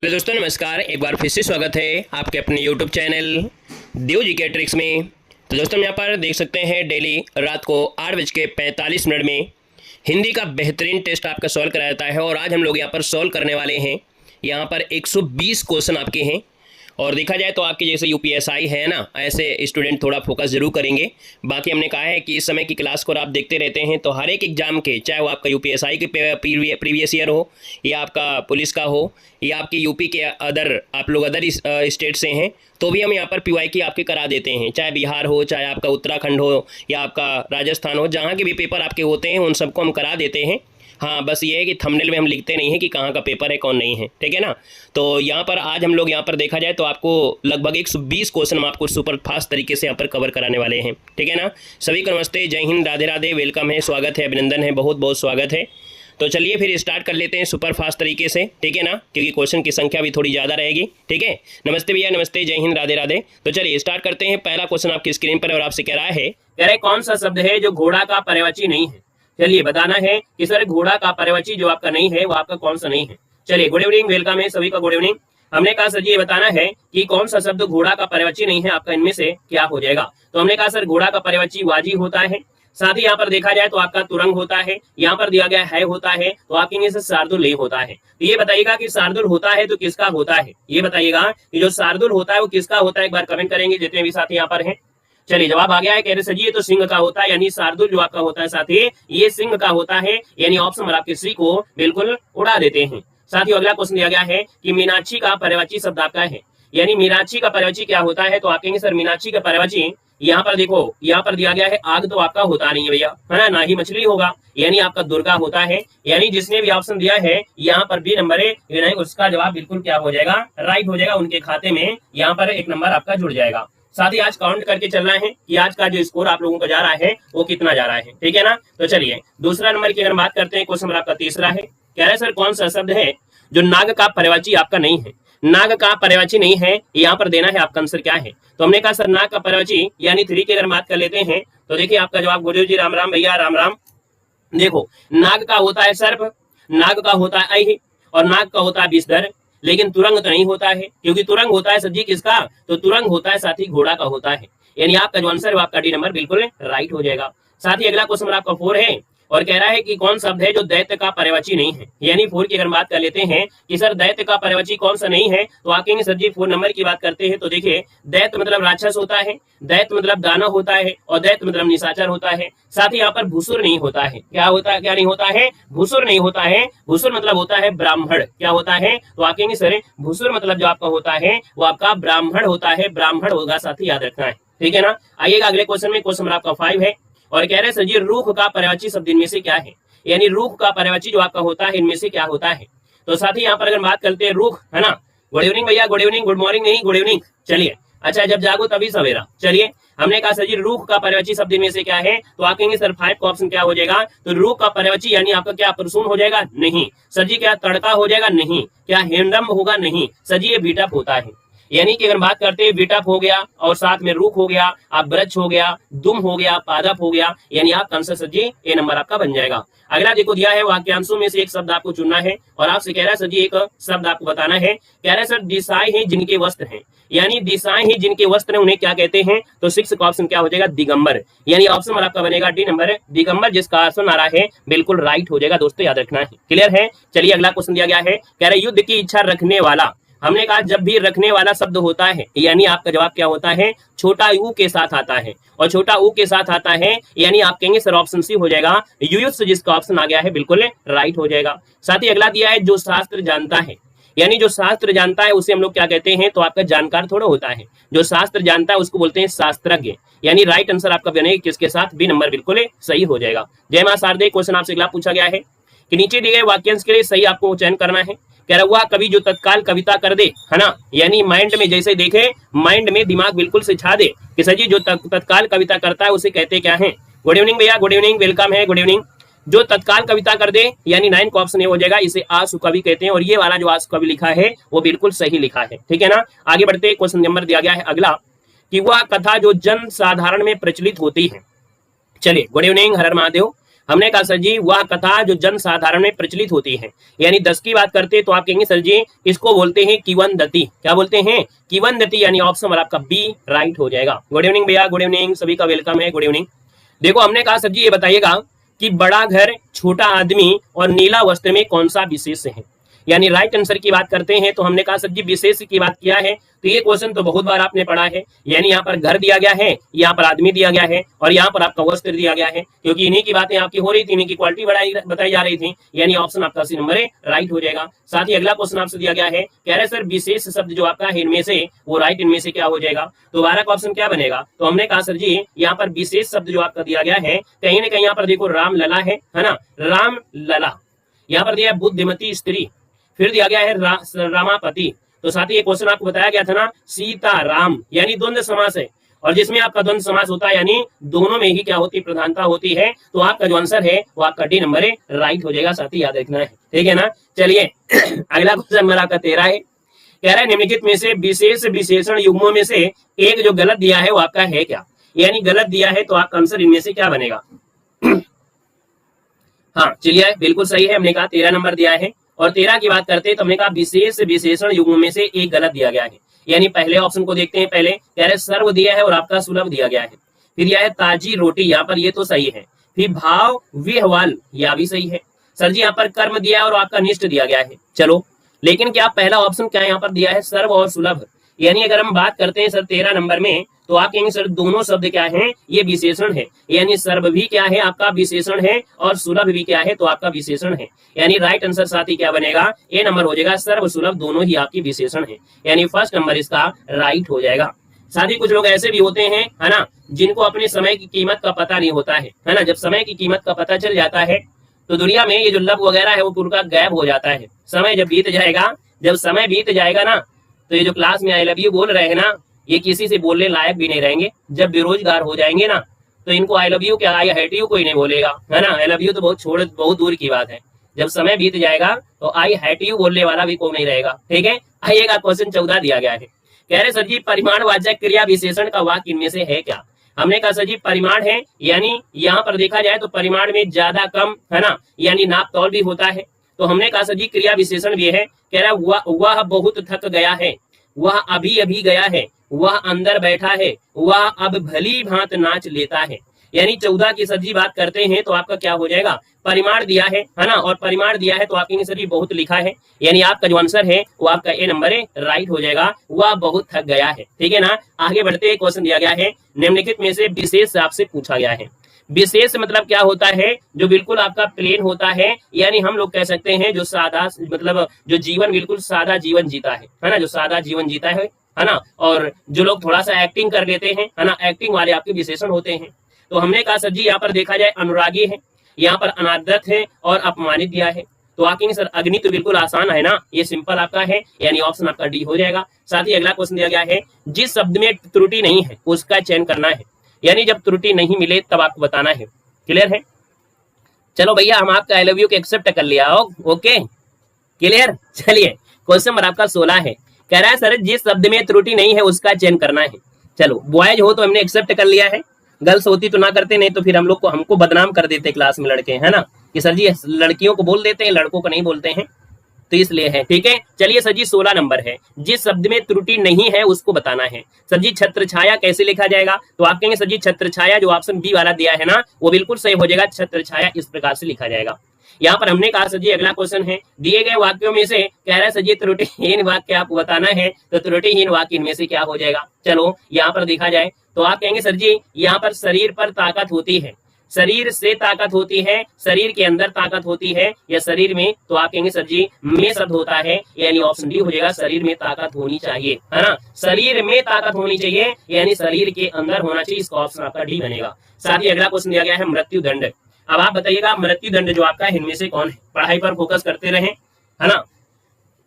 Hello दोस्तों, नमस्कार। एक बार फिर से स्वागत है आपके अपने यूट्यूब चैनल देव जी के ट्रिक्स में। तो दोस्तों, यहाँ पर देख सकते हैं डेली रात को 8:45 में हिंदी का बेहतरीन टेस्ट आपका सॉल्व कराया जाता है। और आज हम लोग यहाँ पर सॉल्व करने वाले हैं। यहाँ पर 120 क्वेश्चन आपके हैं। और देखा जाए तो आपके जैसे यूपीएसआई है ना, ऐसे स्टूडेंट थोड़ा फोकस जरूर करेंगे। बाकी हमने कहा है कि इस समय की क्लास को आप देखते रहते हैं तो हर एक एग्जाम के, चाहे वो आपका यूपीएसआई के प्रीवियस ईयर हो या आपका पुलिस का हो या आपके यूपी के अदर, आप लोग अदर स्टेट से हैं तो भी हम यहाँ पर पीवाई की आपके करा देते हैं। चाहे बिहार हो, चाहे आपका उत्तराखंड हो या आपका राजस्थान हो, जहाँ के भी पेपर आपके होते हैं उन सबको हम करा देते हैं। हाँ, बस ये है कि थंबनेल में हम लिखते नहीं हैं कि कहाँ का पेपर है कौन नहीं है, ठीक है ना। तो यहाँ पर आज हम लोग यहाँ पर देखा जाए तो आपको लगभग 120 क्वेश्चन हम आपको सुपर फास्ट तरीके से यहाँ पर कवर कराने वाले हैं, ठीक है ना। सभी को नमस्ते, जय हिंद, राधे राधे, वेलकम है, स्वागत है, अभिनंदन है, बहुत बहुत स्वागत है। तो चलिए फिर स्टार्ट कर लेते हैं सुपर फास्ट तरीके से, ठीक है ना, क्योंकि क्वेश्चन की संख्या भी थोड़ी ज़्यादा रहेगी, ठीक है। नमस्ते भैया, नमस्ते, जय हिंद, राधे राधे। तो चलिए स्टार्ट करते हैं। पहला क्वेश्चन आपकी स्क्रीन पर और आपसे कह रहा है कौन सा शब्द है जो घोड़ा का पर्यायवाची नहीं है। चलिए बताना है कि सर घोड़ा का पर्यायवाची जो आपका नहीं है वो आपका कौन सा नहीं है। चलिए गुड इवनिंग, वेलकम है सभी का, गुड इवनिंग। हमने कहा सर जी ये बताना है कि कौन सा शब्द घोड़ा का पर्यायवाची नहीं है, आपका इनमें से क्या हो जाएगा। तो हमने कहा सर घोड़ा का पर्यायवाची वाजी होता है। साथ ही यहाँ पर देखा जाए तो आपका तुरंग होता है, यहाँ पर दिया गया है होता है, तो आपके इंग्लिश से शार्दुल नहीं होता है। तो ये बताइएगा कि शार्दुल होता है तो किसका होता है। ये बताइएगा कि जो शार्दुल होता है वो किसका होता है। एक बार कमेंट करेंगे जितने भी साथी यहाँ पर हैं। चलिए जवाब आ गया है, कह रहे सर जी ये तो सिंह का होता है, यानी शार्दुल जो आपका होता है साथी ये सिंह का होता है, यानी ऑप्शन नंबर आपके सी को बिल्कुल उड़ा देते हैं। साथ ही अगला क्वेश्चन दिया गया है कि मीनाक्षी का पर्यायवाची शब्द आपका है, यानी मीनाक्षी का पर्यायवाची क्या होता है। तो आप कहेंगे सर मीनाक्षी का पर्यायवाची, यहाँ पर देखो यहाँ पर दिया गया है आग, तो आपका होता नहीं है भैया, है ना ही मछली होगा, यानी आपका दुर्गा होता है। यानी जिसने भी ऑप्शन दिया है यहाँ पर बी नंबर है, यानी उसका जवाब बिल्कुल क्या हो जाएगा, राइट हो जाएगा। उनके खाते में यहाँ पर एक नंबर आपका जुड़ जाएगा। साथ ही आज काउंट करके चलना है कि आज का जो स्कोर आप लोगों का जा रहा है वो कितना जा रहा है, ठीक है ना। तो चलिए दूसरा नंबर की अगर बात करते हैं, क्वेश्चन आपका तीसरा है। कह रहा है सर कौन सा शब्द है जो नाग का पर्यायवाची आपका नहीं है। नाग का पर्यायवाची नहीं है, यहाँ पर देना है आपका आंसर क्या है। तो हमने कहा सर नाग का पर्यायवाची यानी 3 की अगर बात कर लेते हैं तो देखिए आपका जवाब गुरुदेव जी राम राम भैया, राम राम। देखो नाग का होता है सर्प, नाग का होता है ऐहि और नाग का होता है विषधर, लेकिन तुरंग तो नहीं होता है, क्योंकि तुरंग होता है सब्जी किसका, तो तुरंग होता है साथी घोड़ा का होता है। यानी आपका जो आंसर है आपका डी नंबर बिल्कुल राइट हो जाएगा। साथ ही अगला क्वेश्चन आपका 4 है और कह रहा है कि कौन शब्द है जो दैत्य का पर्यायवाची नहीं है। यानी 4 की अगर बात कर लेते हैं कि सर दैत्य का पर्यायवाची कौन सा नहीं है, तो आप कहेंगे सर जी 4 नंबर की बात करते हैं तो देखिए दैत्य मतलब राक्षस होता है, दैत्य मतलब दानव होता है और दैत्य मतलब निशाचर होता है। साथ ही यहाँ पर भूसुर नहीं होता है। क्या होता है, क्या नहीं होता है, भूसुर नहीं होता है। भूसुर मतलब होता है ब्राह्मण। क्या होता है, तो आप कहेंगे सर भूसुर मतलब जो आपका होता है वो आपका ब्राह्मण होता है, ब्राह्मण होगा, साथी याद रखना है, ठीक है ना। आइएगा अगले क्वेश्चन में, क्वेश्चन आपका 5 है और कह रहे हैं सर जी रूख का पर्यायवाची शब्द इनमें से क्या है। यानी रूख का पर्यायवाची जो आपका होता है इनमें से क्या होता है। तो साथ ही यहाँ पर अगर बात करते हैं रूख, है ना। गुड इवनिंग भैया, गुड इवनिंग, गुड मॉर्निंग नहीं, गुड इवनिंग। चलिए अच्छा, जब जागो तभी सवेरा। चलिए हमने कहा सर जी रूख का पर्यायवाची शब्द इनमें से क्या है, तो आप कहेंगे सर 5 का ऑप्शन क्या हो जाएगा। तो रूख का पर्यायवाची यानी आपका क्या परसून हो जाएगा, नहीं। सर जी क्या तड़का हो जाएगा, नहीं। क्या हेमदम होगा, नहीं। सर जी ये बीटअप होता है। यानी कि अगर बात करते हैं बीटअप हो गया और साथ में रूख हो गया, आप ब्रज हो गया, दुम हो गया, पादप हो गया, यानी आपका आंसर सर जी ए नंबर आपका बन जाएगा। अगला देखो दिया है वाक्यांशों में से एक शब्द आपको चुनना है और आपसे कह रहा है सर जी एक शब्द आपको बताना है। कह रहा है सर दिशाएं ही जिनके वस्त्र हैं, यानी दिशाएं ही जिनके वस्त्र हैं उन्हें क्या कहते हैं। तो 6 का ऑप्शन क्या हो जाएगा, दिगंबर। यानी ऑप्शन नंबर आपका बनेगा डी नंबर दिगंबर, जिसका ऑप्शन आ रहा है बिल्कुल राइट हो जाएगा। दोस्तों याद रखना है, क्लियर है। चलिए अगला क्वेश्चन दिया गया है, कह रहे युद्ध की इच्छा रखने वाला। हमने कहा जब भी रखने वाला शब्द होता है यानी आपका जवाब क्या होता है, छोटा ऊ के साथ आता है। और छोटा ऊ के साथ आता है यानी आप कहेंगे सर ऑप्शन सी हो जाएगा युयुत्सु, जिसका ऑप्शन आ गया है बिल्कुल राइट हो जाएगा। साथ ही अगला दिया है जो शास्त्र जानता है, यानी जो शास्त्र जानता है उसे हम लोग क्या कहते हैं, तो आपका जानकार थोड़ा होता है। जो शास्त्र जानता है उसको बोलते हैं शास्त्रज्ञ। यानी राइट आंसर आपका बनेगा किसके साथ, बी नंबर बिल्कुल सही हो जाएगा। जय मां शारदे। क्वेश्चन आपसे अगला पूछा गया है कि नीचे दिए गए वाक्यांश के लिए सही आपको चयन करना है। कह रहा हुआ कवि जो तत्काल कविता कर दे, है ना, यानी माइंड में जैसे देखे, माइंड में दिमाग बिल्कुल से छा दे कि सर जी जो तत्काल कविता करता है उसे कहते क्या है। गुड इवनिंग भैया, गुड इवनिंग, वेलकम है, गुड इवनिंग। जो तत्काल कविता कर दे यानी 9 का ऑप्शन हो जाएगा, इसे आशु कवि कहते हैं। और ये वाला जो आशु कवि लिखा है वो बिल्कुल सही लिखा है, ठीक है ना। आगे बढ़ते क्वेश्चन नंबर दिया गया है अगला कि वह कथा जो जन साधारण में प्रचलित होती है। चलिए गुड इवनिंग, हर हर महादेव। हमने कहा सर जी वह कथा जो जन साधारण में प्रचलित होती है। यानी 10 की बात करते तो आप कहेंगे सर जी इसको बोलते हैं किवंदती। क्या बोलते हैं? किवंदती। यानी ऑप्शन नंबर आपका बी राइट हो जाएगा। गुड इवनिंग भैया, गुड इवनिंग, सभी का वेलकम है, गुड इवनिंग। देखो हमने कहा सर जी ये बताइएगा कि बड़ा घर, छोटा आदमी और नीला वस्त्र में कौन सा विशेष है। यानी राइट आंसर की बात करते हैं तो हमने कहा सर जी विशेष की बात किया है। तो ये क्वेश्चन तो बहुत बार आपने पढ़ा है। यानी यहाँ पर घर दिया गया है, यहाँ पर आदमी दिया गया है और यहाँ पर आपका वस्त्र दिया गया है, क्योंकि इन्हीं की बातें आपकी हो रही थी, इन्हीं की क्वालिटी बताई जा रही थी। यानी ऑप्शन आपका सी नंबर है राइट हो जाएगा। साथ ही अगला क्वेश्चन आपसे दिया गया है, कह रहे सर विशेष शब्द जो आपका है इनमें से वो राइट इनमें से क्या हो जाएगा। तो 12 का ऑप्शन क्या बनेगा। तो हमने कहा सर जी यहाँ पर विशेष शब्द जो आपका दिया गया है कहीं ना कहीं यहाँ पर देखो राम लला है ना, राम लला। यहाँ पर दिया है बुद्धिमती स्त्री, फिर दिया गया है रामापति। तो साथ ही ये क्वेश्चन आपको बताया गया था ना सीता राम, यानी द्वंद्व समास है। और जिसमें आपका द्वंद्व समास होता है यानी दोनों में ही क्या होती है, प्रधानता होती है। तो आपका जो आंसर है वो आपका डी नंबर है राइट हो जाएगा। साथ ही याद रखना है, ठीक है ना। चलिए अगला क्वेश्चन मेरा आपका 13 है। कह रहा है निम्नलिखित में से विशेष विशेषण युग्मों में से एक जो गलत दिया है वो आपका है क्या। यानी गलत दिया है तो आपका आंसर इनमें से क्या बनेगा। हाँ चलिए बिल्कुल सही है, हमने कहा 13 नंबर दिया है। और 13 की बात करते हैं तो हमने कहा विशेष विशेषण युग्मों में से एक गलत दिया गया है। यानी पहले ऑप्शन को देखते हैं। पहले कह रहे सर्व दिया है और आपका सुलभ दिया गया है। फिर यह है ताजी रोटी, यहाँ पर ये तो सही है। फिर भाव विहवाल, यह भी सही है। सर जी यहाँ पर कर्म दिया है और आपका निष्ठ दिया गया है। चलो लेकिन क्या पहला ऑप्शन क्या यहाँ पर दिया है सर्व और सुलभ। यानी अगर हम बात करते हैं सर 13 नंबर में तो आप कहेंगे सर दोनों शब्द क्या हैं, ये विशेषण है। यानी सर्व भी क्या है आपका विशेषण है और सुलभ भी क्या है तो आपका विशेषण है। यानी राइट आंसर साथ ही क्या बनेगा, ए नंबर हो जाएगा। सर्व सुलभ दोनों ही आपकी विशेषण है, यानी फर्स्ट नंबर इसका राइट हो जाएगा। साथ ही कुछ लोग ऐसे भी होते हैं है ना जिनको अपने समय की कीमत का पता नहीं होता है ना। जब समय की कीमत का पता चल जाता है तो दुनिया में ये जो लव वगैरह है वो पूरा गायब हो जाता है। समय जब बीत जाएगा, जब समय बीत जाएगा ना तो ये जो क्लास में आई लव यू बोल रहे हैं ना ये किसी से बोलने लायक भी नहीं रहेंगे। जब बेरोजगार हो जाएंगे ना तो इनको आई लव यू क्या आई हेट यू कोई नहीं बोलेगा, है ना। आई लव यू तो बहुत दूर की बात है। जब समय बीत जाएगा तो आई हेट यू बोलने वाला भी कोई नहीं रहेगा, ठीक है। आइएगा क्वेश्चन 14 दिया गया है। कह रहे सर जी परिमाणवाचक क्रिया विशेषण का वाक्य इनमें से है क्या। हमने कहा सर जी परिमाण है, यानी यहाँ पर देखा जाए तो परिमाण में ज्यादा कम है ना, यानी नाप तौल भी होता है। तो हमने कहा सर जी क्रिया विशेषण भी है। कह रहा वह बहुत थक गया है, वह अभी अभी गया है, वह अंदर बैठा है, वह अब भली भांत नाच लेता है। यानी 14 की सर जी बात करते हैं तो आपका क्या हो जाएगा, परिमाण दिया है ना। और परिमाण दिया है तो आपके सर जी बहुत लिखा है, यानी आपका जो आंसर है वो आपका ए नंबर है राइट हो जाएगा। वह बहुत थक गया है, ठीक है ना। आगे बढ़ते हैं, क्वेश्चन दिया गया है निम्नलिखित में से विशेष आपसे पूछा गया है। विशेष मतलब क्या होता है, जो बिल्कुल आपका प्लेन होता है। यानी हम लोग कह सकते हैं जो सादा मतलब जो जीवन बिल्कुल सादा जीवन जीता है ना, जो सादा जीवन जीता है ना। और जो लोग थोड़ा सा एक्टिंग कर लेते हैं है ना, एक्टिंग वाले आपके विशेषण होते हैं। तो हमने कहा सर जी यहाँ पर देखा जाए अनुरागी है, यहाँ पर अनादरत है और अपमानित दिया है। तो आगे सर अग्नि तो बिल्कुल आसान है ना, ये सिंपल आपका है, यानी ऑप्शन आपका डी हो जाएगा। साथ ही अगला क्वेश्चन दिया गया है जिस शब्द में त्रुटि नहीं है उसका चयन करना है। यानी जब त्रुटि नहीं मिले तब आपको बताना है। क्लियर है। चलो भैया हम आपका आई लव यू को एक्सेप्ट कर लिया। Okay clear. चलिए क्वेश्चन नंबर आपका 16 है। कह रहा है सर जिस शब्द में त्रुटि नहीं है उसका चयन करना है। चलो बॉयज हो तो हमने एक्सेप्ट कर लिया है, गर्ल्स होती तो ना करते, नहीं तो फिर हम लोग को हमको बदनाम कर देते क्लास में लड़के, है ना, कि सर जी लड़कियों को बोल देते हैं लड़कों को नहीं बोलते हैं, तो इसलिए है, ठीक है। चलिए सर जी 16 नंबर है, जिस शब्द में त्रुटि नहीं है उसको बताना है। सर जी छत्र छाया कैसे लिखा जाएगा, तो आप कहेंगे सर जी छत्र छाया जो ऑप्शन बी वाला दिया है ना वो बिल्कुल सही हो जाएगा। छत्र छाया इस प्रकार से लिखा जाएगा। यहाँ पर हमने कहा सर जी अगला क्वेश्चन है दिए गए वाक्यों में से कह रहा है सर जी त्रुटिहीन वाक्य आपको बताना है, तो त्रुटिहीन वाक्य इनमें से क्या हो जाएगा। चलो यहाँ पर देखा जाए तो आप कहेंगे सर जी यहाँ पर शरीर पर ताकत होती है, शरीर से ताकत होती है, शरीर के अंदर ताकत होती है या शरीर में, तो आप कहेंगे सर जी में शब्द होता है, यानी ऑप्शन डी हो जाएगा। शरीर में ताकत होनी चाहिए, है ना, शरीर में ताकत होनी चाहिए, यानी शरीर के अंदर होना चाहिए। इसका ऑप्शन आपका डी बनेगा। साथ ही अगला क्वेश्चन दिया गया है मृत्यु दंड। अब आप बताइएगा मृत्यु दंड जो आपका इनमें से कौन है। पढ़ाई पर फोकस करते रहें, है ना,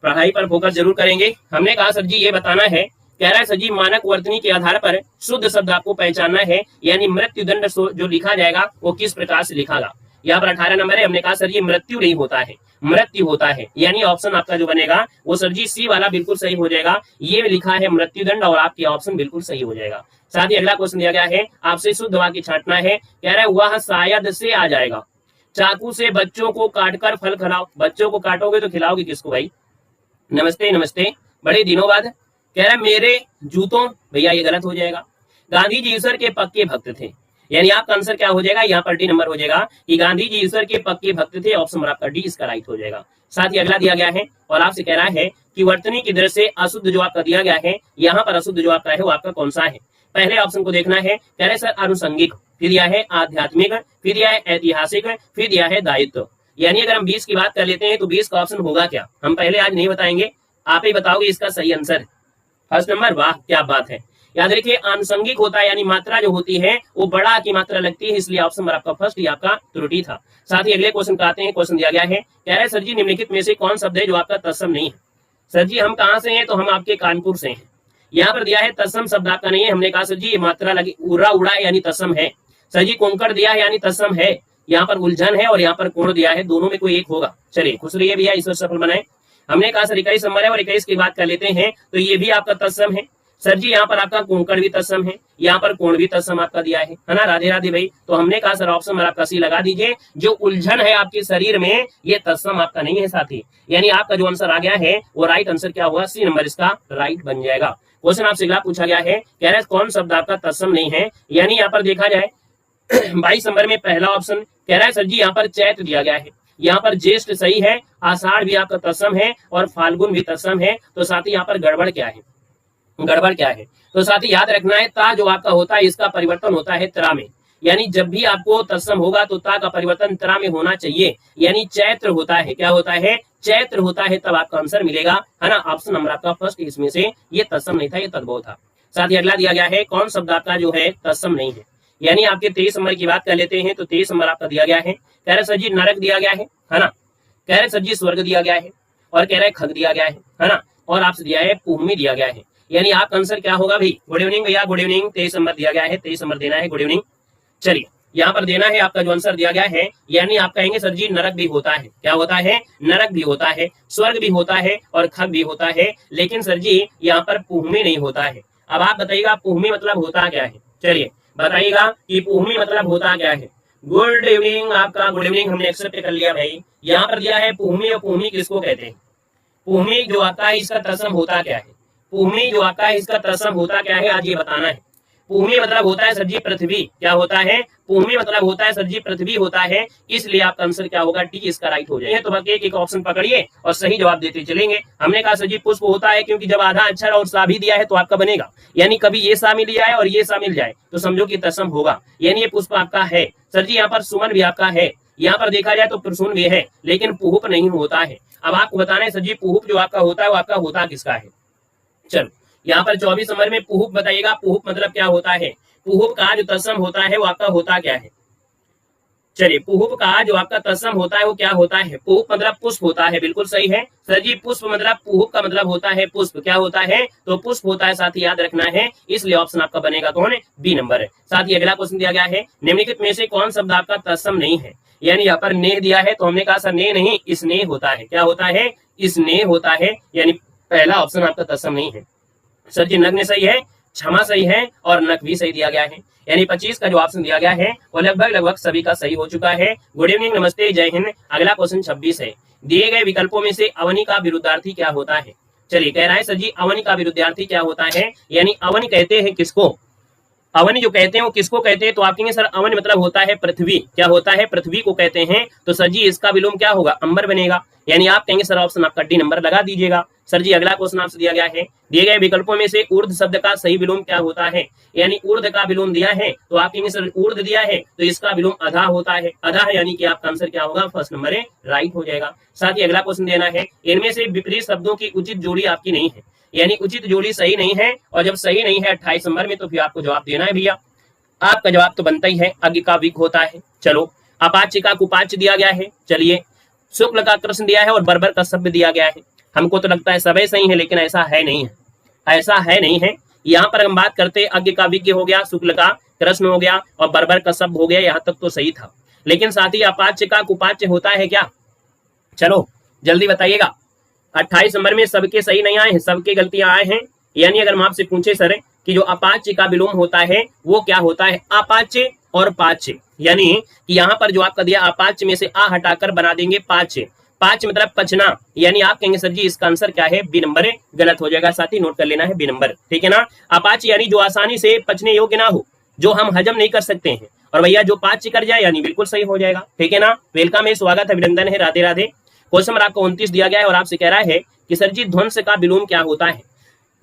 पढ़ाई पर फोकस जरूर करेंगे। हमने कहा सर जी ये बताना है, कह रहा है सर जी मानक वर्तनी के आधार पर शुद्ध शब्द आपको पहचानना है, यानी मृत्यु दंड जो लिखा जाएगा वो किस प्रकार से लिखागा। यहाँ पर 18 नंबर है। हमने कहा सर जी मृत्यु नहीं होता है, मृत्यु होता है, यानी ऑप्शन आपका जो बनेगा वो सर जी सी वाला बिल्कुल सही हो जाएगा। ये लिखा है मृत्यु दंड और आपकी ऑप्शन बिल्कुल सही हो जाएगा। साथ ही अगला क्वेश्चन दिया गया है आपसे शुद्ध वाक्य छांटना है। कह रहा है वह शायद से आ जाएगा, चाकू से बच्चों को काटकर फल खिलाओ। बच्चों को काटोगे तो खिलाओगे किसको भाई? नमस्ते नमस्ते, बड़े दिनों बाद। कह रहा है मेरे जूतों, भैया ये गलत हो जाएगा। गांधी जी ईश्वर के पक्के भक्त थे, यानी आपका आंसर क्या हो जाएगा? यहाँ पर डी नंबर हो जाएगा कि गांधी जी ईश्वर के पक्के भक्त थे। ऑप्शन नंबर आपका डी इसका राइट हो जाएगा। साथ ही अगला दिया गया है और आपसे कह रहा है कि वर्तनी की दृष्टि से अशुद्ध जो आपका दिया गया है, यहाँ पर अशुद्ध जो आपका है वो आपका कौन सा है? पहले ऑप्शन को देखना है। कह रहे सर अनुसंगिक, फिर दिया है आध्यात्मिक, फिर दिया है ऐतिहासिक, फिर दिया है दायित्व। यानी अगर हम 20 की बात कर लेते हैं तो 20 का ऑप्शन होगा क्या? हम पहले आज नहीं बताएंगे, आप ही बताओगे इसका सही आंसर। फर्स्ट नंबर, वाह क्या बात है। याद रखिए आनुषंगिक होता है, यानी मात्रा जो होती है वो बड़ा की मात्रा लगती है, इसलिए ऑप्शन नंबर आपका फर्स्ट, ये आपका त्रुटि था। साथ ही अगले क्वेश्चन का आते हैं। क्वेश्चन दिया गया है, कह रहे सर जी निम्नलिखित में से कौन शब्द है जो आपका तत्सम नहीं है? सर जी हम कहाँ से हैं? तो हम आपके कानपुर से हैं। यहाँ पर दिया है तत्सम शब्द आपका नहीं है। हमने कहा सर जी ये मात्रा लगी, उड़ा उड़ा है यानी तत्सम है। सर जी कोंकण दिया है यानी तत्सम है। यहाँ पर उलझन है और यहाँ पर कोण दिया है, दोनों में कोई एक होगा। चलिए खुश रहिए भैया, ईश्वर सफल बनाए। हमने कहा सर 21 नंबर है और 21 की बात कर लेते हैं तो ये भी आपका तत्सम है। सर जी यहाँ पर आपका कोंकण भी तत्सम है, यहाँ पर कोण भी तत्सम आपका दिया है ना? राधे राधे भाई। तो हमने कहा सर ऑप्शन आपका सी लगा दीजिए। जो उलझन है आपके शरीर में ये तत्सम आपका नहीं है साथी, यानी आपका जो आंसर आ गया है वो राइट आंसर क्या हुआ? सी नंबर इसका राइट बन जाएगा। क्वेश्चन आपसे अगला पूछा गया है, कह रहे कौन शब्द आपका तत्सम नहीं है? यानी यहाँ पर देखा जाए 22 नंबर में पहला ऑप्शन कह रहा है सर जी यहाँ पर चैत्र दिया गया है, यहाँ पर ज्येष्ठ सही है, आषाढ़ भी आपका तत्सम है और फाल्गुन भी तत्सम है। तो साथ ही यहाँ पर गड़बड़ क्या है? गड़बड़ क्या है? तो साथ ही याद रखना है ता जो आपका होता है इसका परिवर्तन होता है त्रा में, यानी जब भी आपको तत्सम होगा तो ता का परिवर्तन त्रा में होना चाहिए, यानी चैत्र होता है। क्या होता है? चैत्र होता है, तब आपका आंसर मिलेगा, है ना? ऑप्शन नंबर आपका फर्स्ट, इसमें से ये तत्सम नहीं था, ये तद्भव था। साथ ही अगला दिया गया है कौन शब्द आपका जो है तत्सम नहीं है? यानी आपके 23 नंबर की बात कर लेते हैं तो 23 नंबर आपका दिया गया है। कह रहे सर जी नरक दिया गया है ना? कह रहे सर जी स्वर्ग दिया गया है और कह रहे खग दिया गया है ना? और आपसे दिया है भूमि दिया गया है, यानी आपका आंसर क्या होगा भाई? गुड इवनिंग भैया, गुड इवनिंग। 23 नंबर दिया गया है, 23 नंबर देना है। Good evening. चलिए यहाँ पर देना है आपका जो आंसर दिया गया है, यानी आप कहेंगे सर जी नरक भी होता है। क्या होता है? नरक भी होता है, स्वर्ग भी होता है और खग भी होता है, लेकिन सर जी यहाँ पर भूमि नहीं होता है। अब आप बताइएगा भूमि मतलब होता क्या है? चलिए बताइएगा कि भूमि मतलब होता क्या है। गुड इवनिंग आपका, गुड इवनिंग हमने एक्सेप्ट कर लिया भाई। यहाँ पर दिया है भूमि, और भूमि किसको कहते हैं? भूमि जो आता है इसका तत्सम होता क्या है? भूमि जो आता है इसका तत्सम होता क्या है? आज ये बताना है। भूमि मतलब होता है सर जी पृथ्वी। क्या होता है? भूमि मतलब होता है सर जी पृथ्वी होता है, इसलिए आपका आंसर क्या होगा? डी इसका राइट हो जाएगा। तो बाकी एक ऑप्शन पकड़िए और सही जवाब देते चलेंगे। हमने कहा सर जी पुष्प होता है, क्योंकि जब आधा अक्षर और सा भी दिया है तो आपका बनेगा, यानी कभी ये सा मिल जाए और ये सा मिल जाए तो समझो कि तत्सम होगा, यानी ये पुष्प आपका है। सर जी यहाँ पर सुमन भी आपका है, यहाँ पर देखा जाए तो प्रसून भी है, लेकिन पुहुप नहीं होता है। अब आपको बताना है सर जी पुहुप जो आपका होता है वो आपका होता किसका है? चलो यहाँ पर 24 नंबर में पुहुप बताइएगा। पुहुप मतलब क्या होता है? पुहुप का जो तत्सम होता है वो आपका होता क्या है? चलिए पुहुप का जो आपका तत्सम होता है वो क्या होता है? पुहुप मतलब पुष्प होता है, बिल्कुल सही है सर जी। पुष्प मतलब पुहुप का मतलब होता है पुष्प। क्या होता है? तो पुष्प होता है, साथ ही याद रखना है, इसलिए ऑप्शन आपका बनेगा कौन? बी नंबर है। साथ ही अगला क्वेश्चन दिया गया है, निम्नलिखित में से कौन शब्द आपका तत्सम नहीं है? यानी यहाँ पर नेह दिया है तो हमने कहा सर नेह नहीं, स्नेह होता है। क्या होता है? स्नेह होता है, यानी पहला ऑप्शन आपका तत्सम नहीं है। सर जी नग्न सही है, क्षमा सही है और नक भी सही दिया गया है, यानी 25 का जो ऑप्शन दिया गया है वो लगभग सभी का सही हो चुका है। गुड इवनिंग, नमस्ते, जय हिंद। अगला क्वेश्चन 26 है, दिए गए विकल्पों में से अवनि का विरुद्धार्थी क्या होता है? चलिए कह रहा है सर जी अवनि का विरुद्धार्थी क्या होता है? यानी अवनि कहते हैं किसको? अवनि जो कहते हैं वो किसको कहते हैं? तो आप कहेंगे सर अवनि मतलब होता है पृथ्वी। क्या होता है? पृथ्वी को कहते हैं। तो सर जी इसका विलोम क्या होगा? अंबर बनेगा, यानी आप कहेंगे सर ऑप्शन आपका डी नंबर लगा दीजिएगा। सर जी अगला क्वेश्चन आपसे दिया गया है, दिए गए विकल्पों में से ऊर्ध्व शब्द का सही विलोम क्या होता है? यानी ऊर्ध्व का विलोम दिया है तो आप कहेंगे सर ऊर्ध्व दिया है तो इसका विलोम अधा होता है। अधा यानी कि आपका आंसर क्या होगा? फर्स्ट नंबर है, राइट हो जाएगा। साथ ही अगला क्वेश्चन देना है, इनमें से विपरीत शब्दों की उचित जोड़ी आपकी नहीं है, यानी उचित जोड़ी सही नहीं है, और जब सही नहीं है 28 नंबर में तो फिर आपको जवाब देना है भैया। आपका जवाब तो बनता ही है, अज्ञ का विक होता है। चलो अपाच्य का कुपाच्य दिया गया है, चलिए शुक्ल का कृष्ण दिया है और बर्बर का शब्द दिया गया है। हमको तो लगता है सभी सही है, लेकिन ऐसा है नहीं है, ऐसा है नहीं है। यहाँ पर हम बात करते अज्ञ का विज्ञ हो गया, शुक्ल का कृष्ण हो गया और बर्बर का शब्द हो गया, यहाँ तक तो सही था, लेकिन साथ ही अपाच्य का कुपाच्य होता है क्या? चलो जल्दी बताइएगा। 28 नंबर में सबके सही नहीं आए हैं, सबके गलतियां आए हैं। यानी अगर हम आपसे पूछे सर कि जो अपाच्य का विलोम होता है वो क्या होता है? अपाच्य और पाच्य, यानी कि यहाँ पर जो आपका दिया अपाच्य में से आ हटाकर बना देंगे पाच्य। पाच्य मतलब पचना, यानी आप कहेंगे सर जी इसका आंसर क्या है, बी नंबर गलत हो जाएगा। साथ ही नोट कर लेना है बी नंबर, ठीक है ना। अपाच्य यानी जो आसानी से पचने योग्य ना हो, जो हम हजम नहीं कर सकते हैं, और भैया जो पाच्य कर जाए यानी बिल्कुल सही हो जाएगा, ठीक है ना। वेलकम है, स्वागत है, अभिनंदन है, राधे राधे। क्वेश्चन नंबर आपको 29 दिया गया है और आपसे कह रहा है कि सर जी ध्वंस का विलोम क्या होता है।